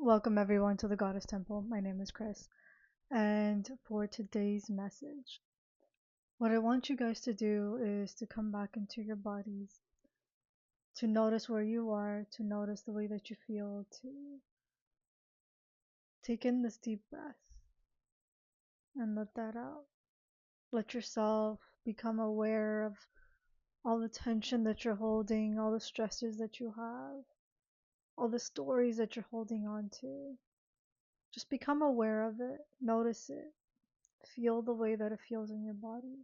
Welcome everyone to the Goddess Temple. My name is Chris, and for today's message, what I want you guys to do is to come back into your bodies, to notice where you are, to notice the way that you feel, to take in this deep breath and let that out. Let yourself become aware of all the tension that you're holding, all the stresses that you have, all the stories that you're holding on to. Just become aware of it, notice it. Feel the way that it feels in your body.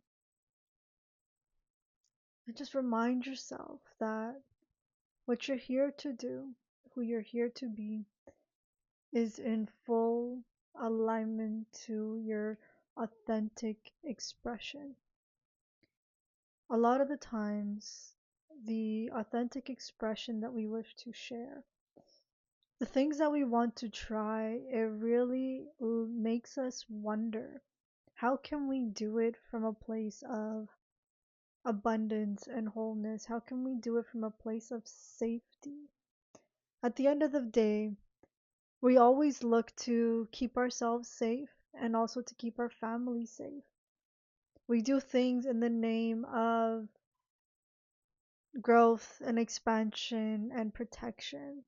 And just remind yourself that what you're here to do, who you're here to be, is in full alignment to your authentic expression. A lot of the times, the authentic expression that we wish to share, the things that we want to try, it really makes us wonder, how can we do it from a place of abundance and wholeness? How can we do it from a place of safety? At the end of the day, we always look to keep ourselves safe and also to keep our family safe. We do things in the name of growth and expansion and protection.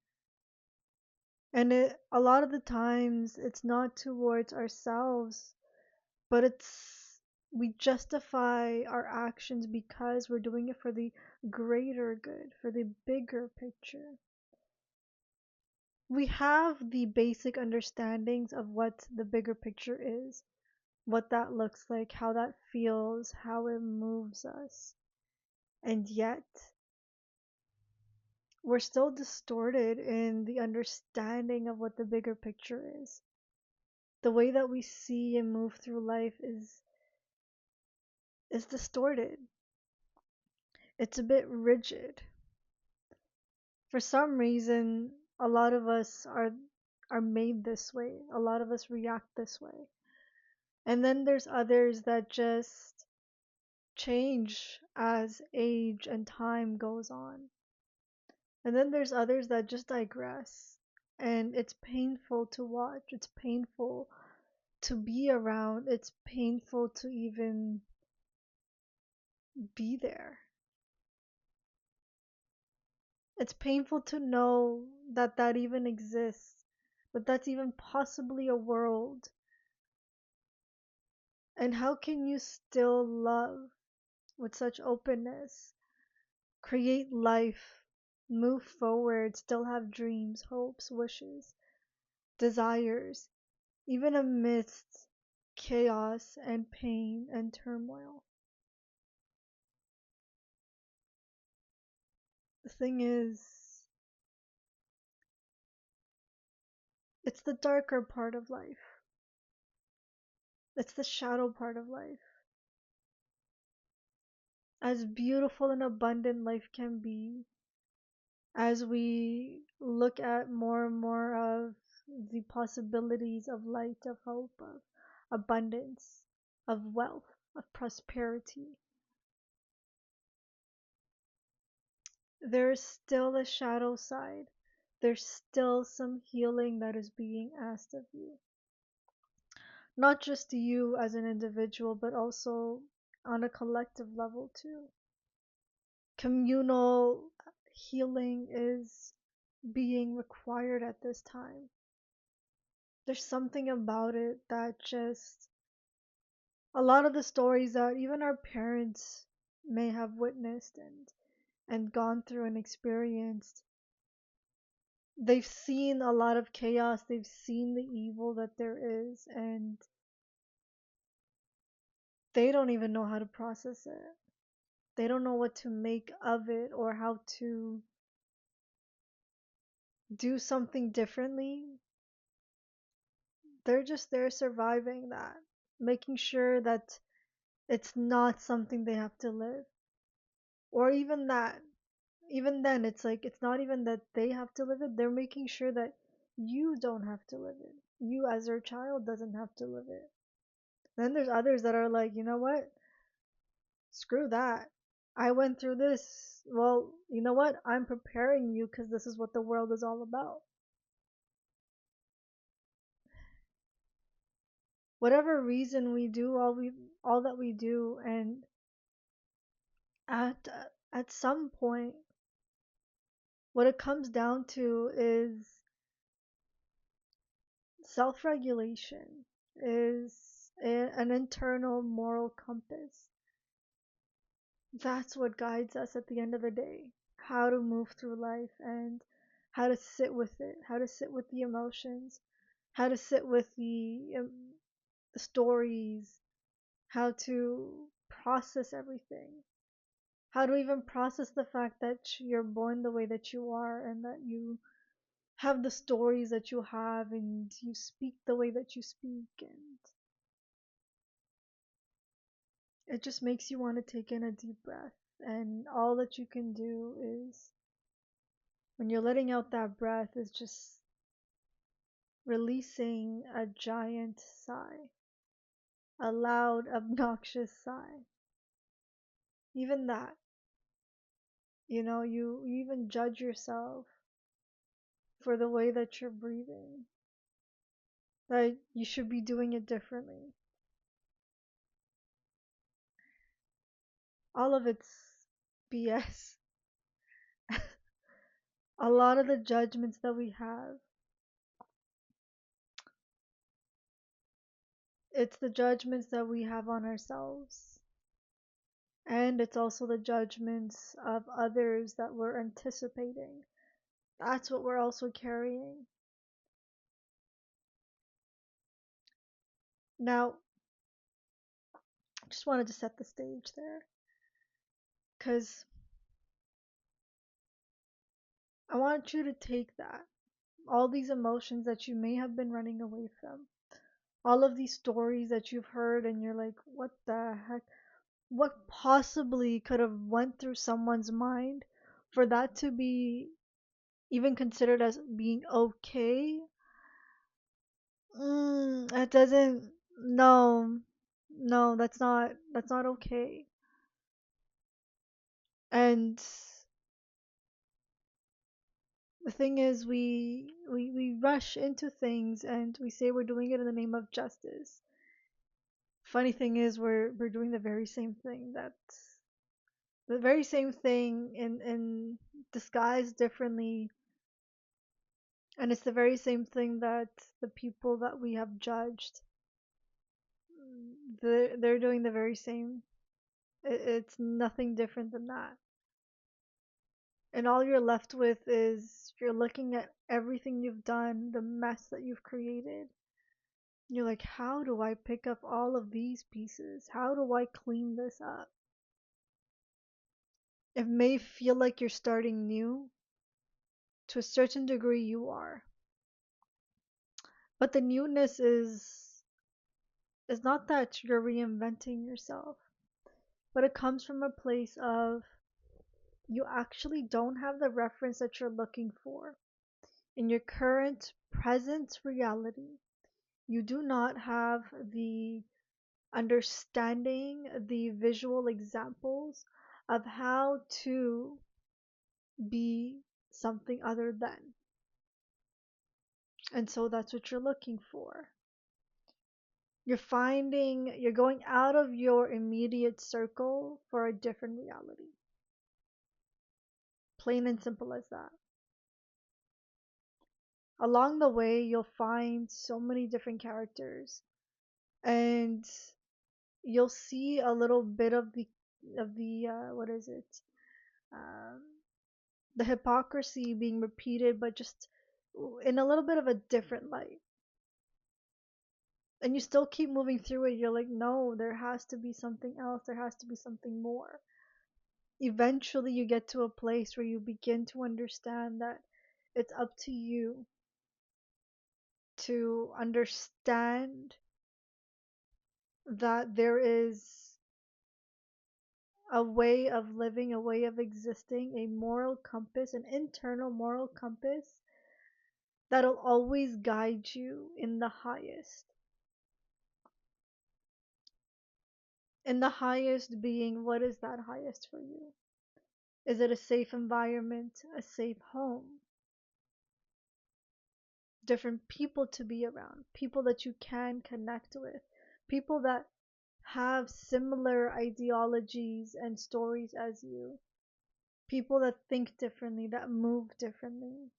And a lot of the times it's not towards ourselves, but we justify our actions because we're doing it for the greater good, for the bigger picture. We have the basic understandings of what the bigger picture is, what that looks like, how that feels, how it moves us. And yet, we're still distorted in the understanding of what the bigger picture is. The way that we see and move through life is distorted. It's a bit rigid. For some reason, a lot of us are made this way. A lot of us react this way. And then there's others that just change as age and time goes on. And then there's others that just digress. And it's painful to watch. It's painful to be around. It's painful to even be there. It's painful to know that that even exists, that that's even possibly a world. And how can you still love with such openness, create life, move forward, still have dreams, hopes, wishes, desires, even amidst chaos and pain and turmoil? The thing is, it's the darker part of life. It's the shadow part of life. As beautiful and abundant life can be, as we look at more and more of the possibilities of light, of hope, of abundance, of wealth, of prosperity, there is still a shadow side. There's still some healing that is being asked of you. Not just you as an individual, but also on a collective level too. Communal healing is being required at this time. There's something about it that just, a lot of the stories that even our parents may have witnessed and gone through and experienced, they've seen a lot of chaos, they've seen the evil that there is, and they don't even know how to process it. They don't know what to make of it or how to do something differently. They're just there surviving that, making sure that it's not something they have to live. Or even that, even then, it's like it's not even that they have to live it, they're making sure that you don't have to live it. You, as their child, doesn't have to live it. Then there's others that are like, you know what? Screw that. I went through this. Well, you know what? I'm preparing you because this is what the world is all about. whatever reason we do all that we do, and at at some point what it comes down to is self-regulation, is an internal moral compass. That's what guides us at the end of the day. How to move through life and how to sit with it, how to sit with the emotions, how to sit with the stories, how to process everything, how to even process the fact that you're born the way that you are and that you have the stories that you have and you speak the way that you speak, and it just makes you want to take in a deep breath. And all that you can do is, when you're letting out that breath, is just releasing a giant sigh, a loud, obnoxious sigh. Even that, you even judge yourself for the way that you're breathing, that you should be doing it differently. All of it's BS. A lot of the judgments that we have, it's the judgments that we have on ourselves. And it's also the judgments of others that we're anticipating. That's what we're also carrying. Now, I just wanted to set the stage there because I want you to take that, all these emotions that you may have been running away from, all of these stories that you've heard and you're like, what the heck? What possibly could have went through someone's mind for that to be even considered as being okay? That doesn't, no, no, that's not okay. And the thing is, we rush into things and we say we're doing it in the name of justice. Funny thing is, we're doing the very same thing. That's the very same thing in disguised differently, and it's the very same thing that the people that we have judged, they're doing the very same. It's nothing different than that. And all you're left with is you're looking at everything you've done, the mess that you've created. You're like, how do I pick up all of these pieces? How do I clean this up? It may feel like you're starting new. To a certain degree, you are. But the newness is not that you're reinventing yourself, but it comes from a place of you actually don't have the reference that you're looking for in your current present reality. You do not have the understanding, the visual examples of how to be something other than. And so that's what you're looking for. You're going out of your immediate circle for a different reality. Plain and simple as that. Along the way, you'll find so many different characters, and you'll see a little bit of the what is it? Um, the hypocrisy being repeated, but just in a little bit of a different light. And you still keep moving through it. You're like, no, there has to be something else. There has to be something more. Eventually, you get to a place where you begin to understand that it's up to you to understand that there is a way of living, a way of existing, a moral compass, an internal moral compass that'll always guide you in the highest. And the highest being, what is that highest for you? Is it a safe environment, a safe home, different people to be around, people that you can connect with, people that have similar ideologies and stories as you, people that think differently, that move differently,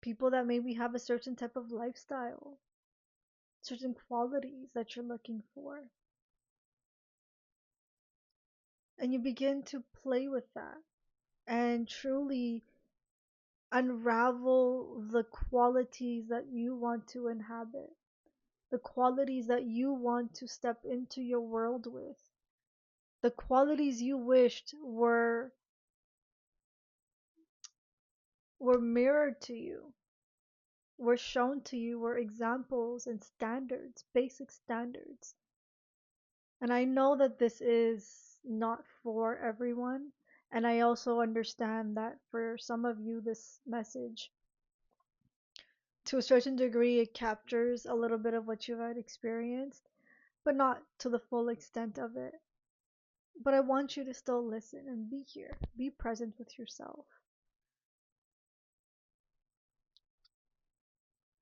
people that maybe have a certain type of lifestyle, certain qualities that you're looking for. And you begin to play with that and truly unravel the qualities that you want to inhabit, the qualities that you want to step into your world with, the qualities you wished were mirrored to you, were shown to you, were examples and standards, basic standards. And I know that this is not for everyone. And I also understand that for some of you, this message, to a certain degree, it captures a little bit of what you've had experienced, but not to the full extent of it. But I want you to still listen and be here, be present with yourself.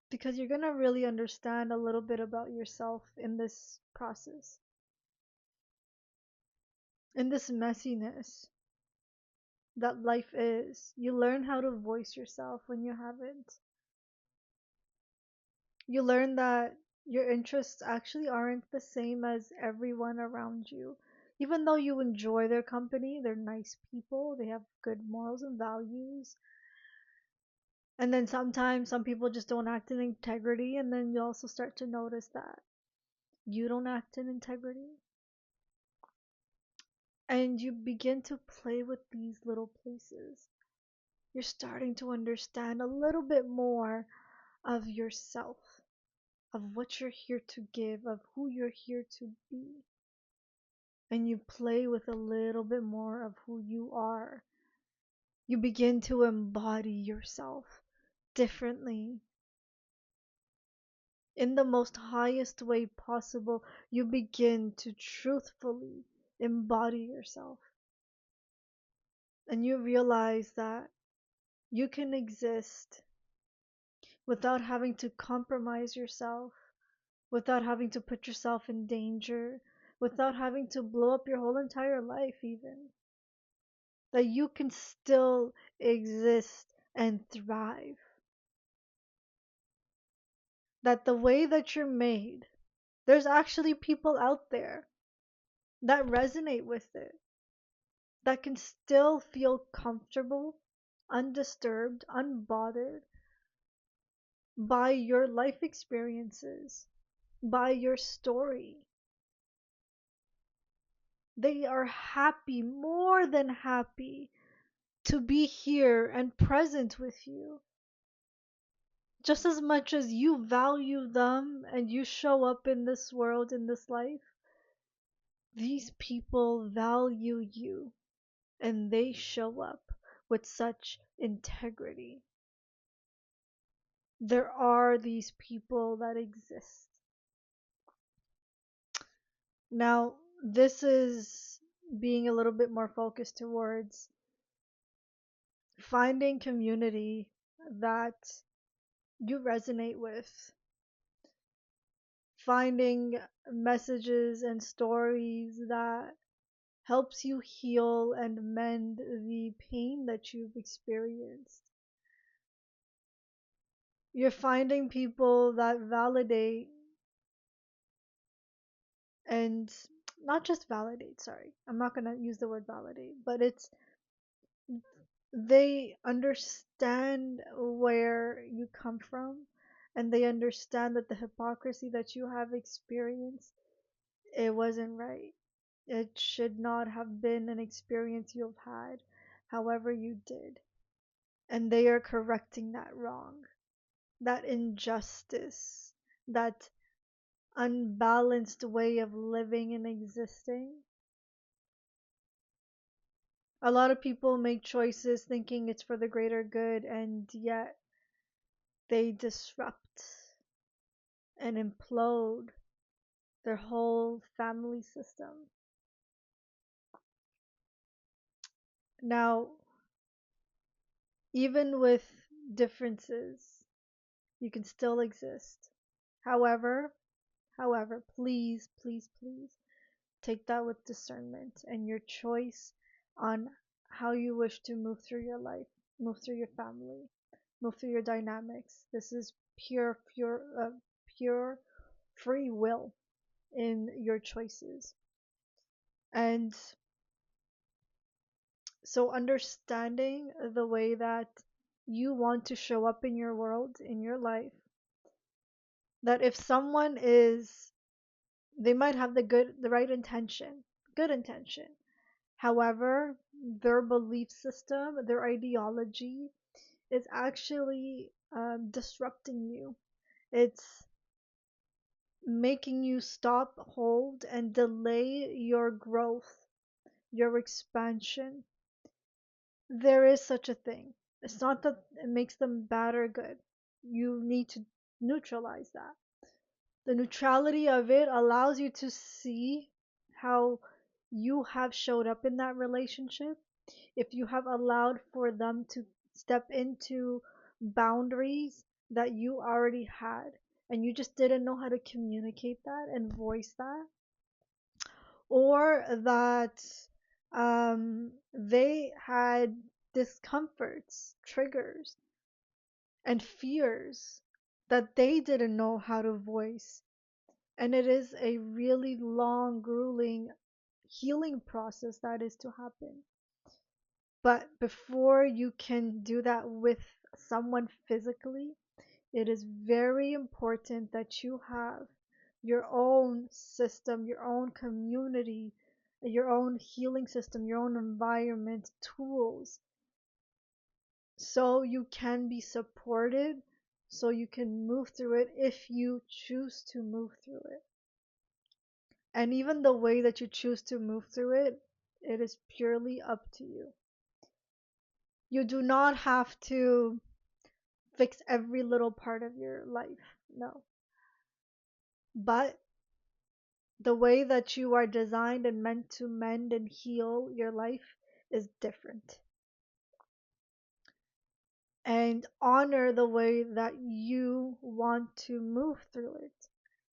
Because you're going to really understand a little bit about yourself in this process, in this messiness that life is. You learn how to voice yourself when you haven't. You learn that your interests actually aren't the same as everyone around you. Even though you enjoy their company, they're nice people, they have good morals and values. And then sometimes some people just don't act in integrity, and then you also start to notice that you don't act in integrity. And you begin to play with these little places. You're starting to understand a little bit more of yourself, of what you're here to give, of who you're here to be. And you play with a little bit more of who you are. You begin to embody yourself differently. In the most highest way possible, you begin to truthfully embody yourself. And you realize that you can exist without having to compromise yourself, without having to put yourself in danger, without having to blow up your whole entire life, even. That you can still exist and thrive. That the way that you're made, there's actually people out there that resonate with it, that can still feel comfortable, undisturbed, unbothered by your life experiences, by your story. They are happy, more than happy, to be here and present with you. Just as much as you value them and you show up in this world, in this life, these people value you and they show up with such integrity. There are these people that exist. Now, this is being a little bit more focused towards finding community that you resonate with, finding messages and stories that helps you heal and mend the pain that you've experienced. You're finding people that validate, and not just validate, sorry. I'm not going to use the word validate, but it's they understand where you come from, and they understand that the hypocrisy that you have experienced, it wasn't right. It should not have been an experience you've had. However, you did. And they are correcting that wrong, that injustice, that unbalanced way of living and existing. A lot of people make choices thinking it's for the greater good, and yet they disrupt and implode their whole family system. Now, even with differences, you can still exist. However, However, please, please, please take that with discernment and your choice on how you wish to move through your life, move through your family, move through your dynamics. This is pure free will in your choices. And so understanding the way that you want to show up in your world, in your life, that if someone is, they might have the right intention, good intention. However, their belief system, their ideology is actually disrupting you. It's making you stop, hold, and delay your growth, your expansion. There is such a thing. It's not that it makes them bad or good. You need to neutralize that. The neutrality of it allows you to see how you have showed up in that relationship. If you have allowed for them to step into boundaries that you already had and you just didn't know how to communicate that and voice that, or that they had discomforts, triggers, and fears that they didn't know how to voice. And it is a really long, grueling healing process that is to happen. But before you can do that with someone physically, it is very important that you have your own system, your own community, your own healing system, your own environment, tools, so you can be supported, so you can move through it if you choose to move through it. And even the way that you choose to move through it, it is purely up to you. You do not have to fix every little part of your life. No. But the way that you are designed and meant to mend and heal your life is different. And honor the way that you want to move through it.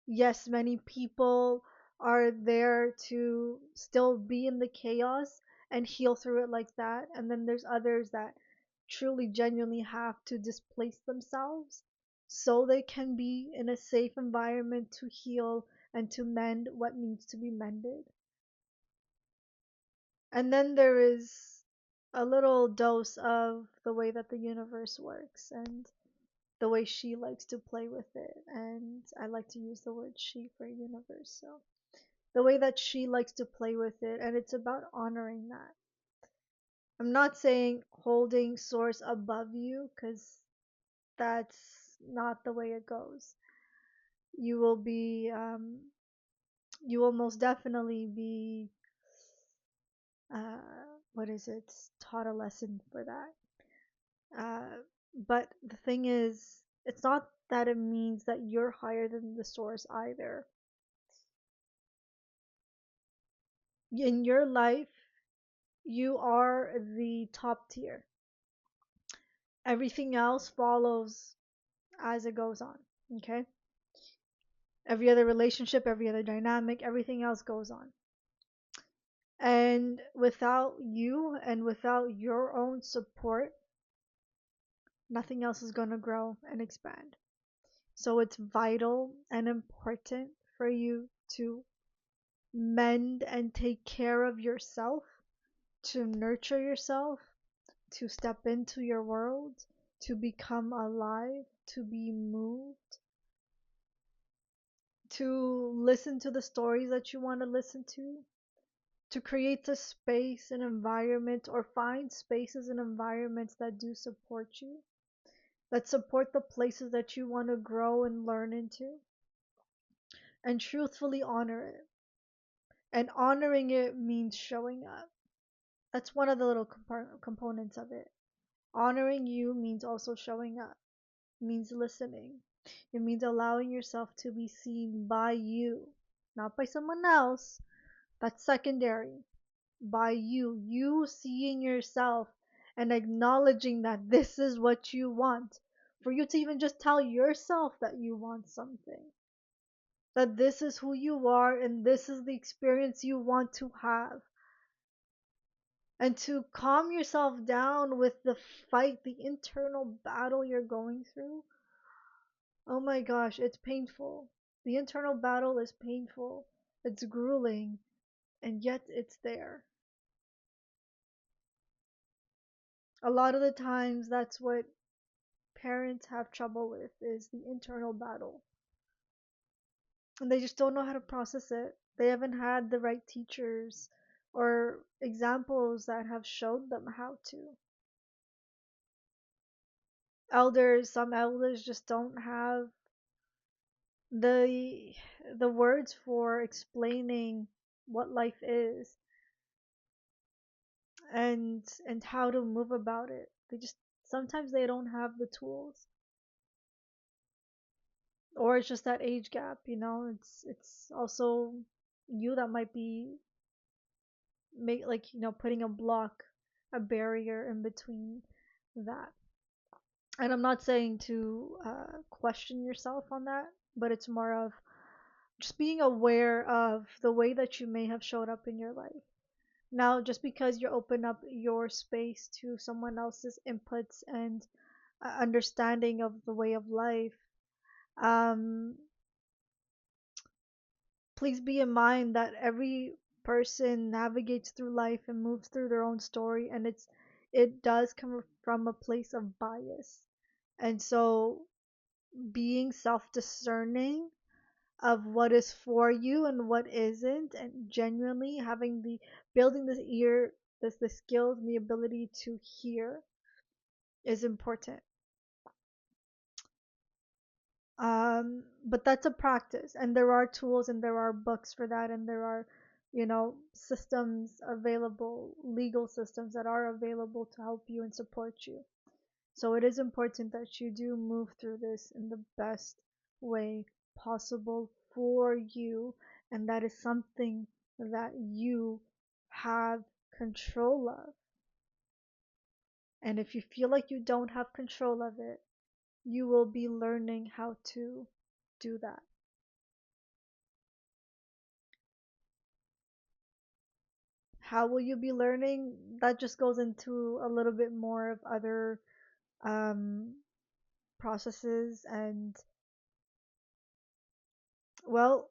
Yes, many people are there to still be in the chaos and heal through it like that. And then there's others that truly, genuinely have to displace themselves so they can be in a safe environment to heal and to mend what needs to be mended. And then there is a little dose of the way that the universe works and the way she likes to play with it. And I like to use the word she for universe. So the way that she likes to play with it, and it's about honoring that. I'm not saying holding source above you, because that's not the way it goes. You will be, you will most definitely be, what is it, taught a lesson for that. But the thing is, it's not that it means that you're higher than the source either. In your life, you are the top tier. Everything else follows as it goes on. Okay? Every other relationship, every other dynamic, everything else goes on. And without you and without your own support, nothing else is going to grow and expand. So it's vital and important for you to mend and take care of yourself, to nurture yourself, to step into your world, to become alive, to be moved, to listen to the stories that you want to listen to create a space, an environment, or find spaces and environments that do support you, that support the places that you want to grow and learn into, and truthfully honor it. And honoring it means showing up. That's one of the little components of it. Honoring you means also showing up, means listening. It means allowing yourself to be seen by you, not by someone else. That's secondary. By you. You seeing yourself and acknowledging that this is what you want. For you to even just tell yourself that you want something. that this is who you are and this is the experience you want to have. And to calm yourself down with the fight, the internal battle you're going through. Oh my gosh, it's painful. The internal battle is painful. It's grueling, and yet it's there. A lot of the times, that's what parents have trouble with is the internal battle. And they just don't know how to process it. They haven't had the right teachers or examples that have showed them how to. Some elders just don't have the words for explaining what life is and how to move about it. They just sometimes they don't have the tools, or it's just that age gap. It's also you that might be make like putting a block, a barrier in between that. And I'm not saying to question yourself on that, but it's more of just being aware of the way that you may have showed up in your life. Now, just because you open up your space to someone else's inputs and understanding of the way of life, um, please be in mind that every person navigates through life and moves through their own story, and it does come from a place of bias. And so, being self-discerning of what is for you and what isn't, and genuinely having the building this ear, this the skills and the ability to hear is important. But that's a practice, and there are tools and there are books for that, and there are systems available, legal systems that are available to help you and support you. So it is important that you do move through this in the best way possible for you, and that is something that you have control of. And if you feel like you don't have control of it, you will be learning how to do that. How will you be learning? That just goes into a little bit more of other um, processes, and well,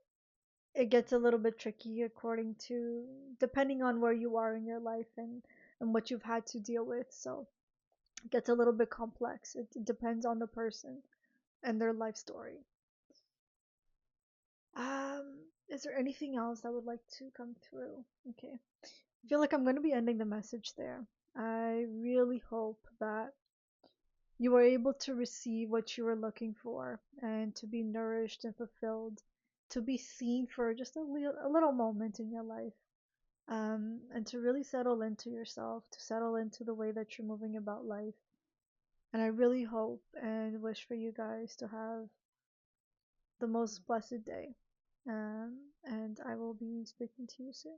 it gets a little bit tricky according to depending on where you are in your life and what you've had to deal with. So it gets a little bit complex. It depends on the person and their life story. Is there anything else I would like to come through? Okay. I feel like I'm going to be ending the message there. I really hope that you were able to receive what you were looking for and to be nourished and fulfilled, to be seen for just a little moment in your life, and to really settle into yourself, to settle into the way that you're moving about life. And I really hope and wish for you guys to have the most blessed day. And I will be speaking to you soon.